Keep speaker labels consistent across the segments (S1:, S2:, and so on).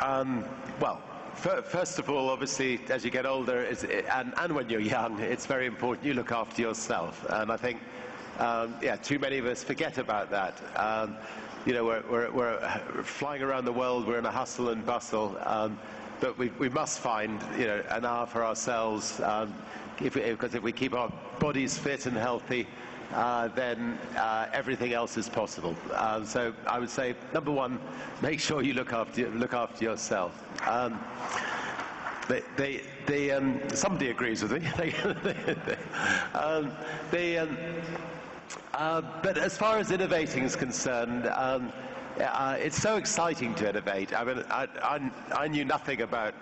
S1: Well, first of all, obviously, as you get older, and when you're young, it's very important you look after yourself. And I think, yeah, too many of us forget about that. You know, we're flying around the world, we're in a hustle and bustle, but we must find, you know, an hour for ourselves, because if we keep our bodies fit and healthy, then everything else is possible. So I would say, number one, make sure you look after yourself. Somebody agrees with me. But as far as innovating is concerned, it's so exciting to innovate. I mean, I knew nothing about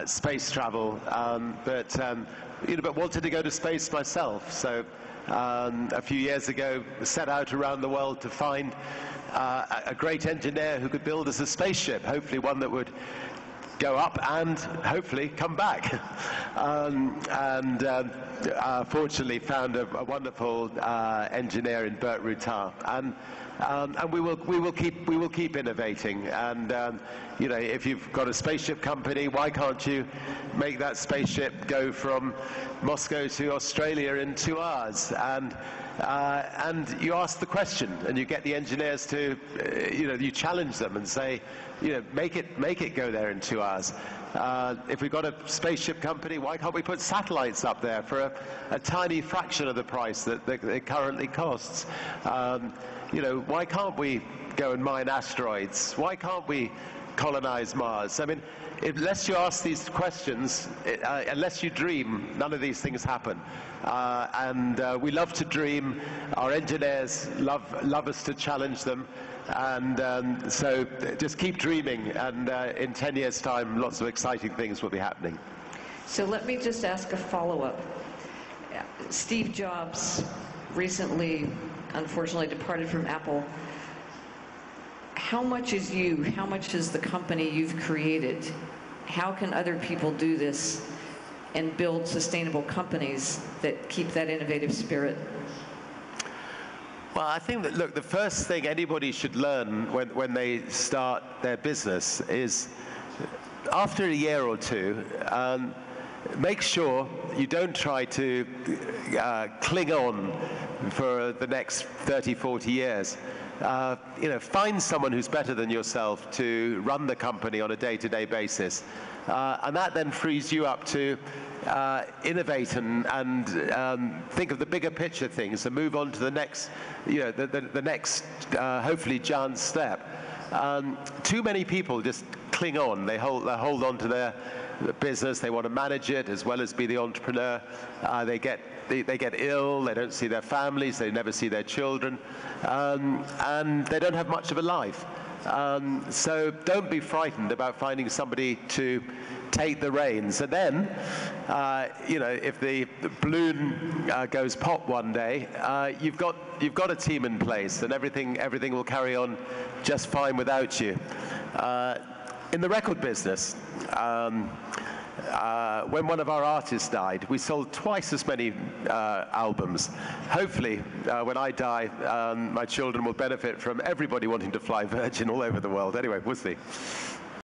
S1: space travel, but wanted to go to space myself. So a few years ago, set out around the world to find a great engineer who could build us a spaceship, hopefully one that would go up and hopefully come back. Fortunately found a wonderful engineer in Burt Rutar, and we will keep innovating. And you know, if you've got a spaceship company, why can't you make that spaceship go from Moscow to Australia in 2 hours? And you ask the question, and you get the engineers to, you know, you challenge them and say, you know, make it go there in 2 hours. If we've got a spaceship company, why can't we put satellites up there for a tiny fraction of the price that it currently costs? You know, why can't we go and mine asteroids? Why can't we colonize Mars? I mean, unless you ask these questions, unless you dream, none of these things happen. We love to dream. Our engineers love us to challenge them. And so just keep dreaming, and in 10 years' time, lots of exciting things will be happening.
S2: So let me just ask a follow-up. Steve Jobs recently, unfortunately, departed from Apple. How much is the company you've created? How can other people do this and build sustainable companies that keep that innovative spirit?
S1: Well, I think that, look, the first thing anybody should learn when they start their business is, after a year or two, make sure you don't try to cling on for the next 30, 40 years. You know, find someone who's better than yourself to run the company on a day-to-day basis. And that then frees you up to innovate and think of the bigger picture things and move on to the next, you know, the next hopefully giant step. Too many people just cling on. They hold on to their business. They want to manage it as well as be the entrepreneur. They get ill. They don't see their families. They never see their children, and they don't have much of a life. So don't be frightened about finding somebody to take the reins. And then, you know, if the balloon goes pop one day, you've got a team in place, and everything will carry on just fine without you. In the record business, when one of our artists died, we sold twice as many albums. Hopefully, when I die, my children will benefit from everybody wanting to fly Virgin all over the world. Anyway, we'll see.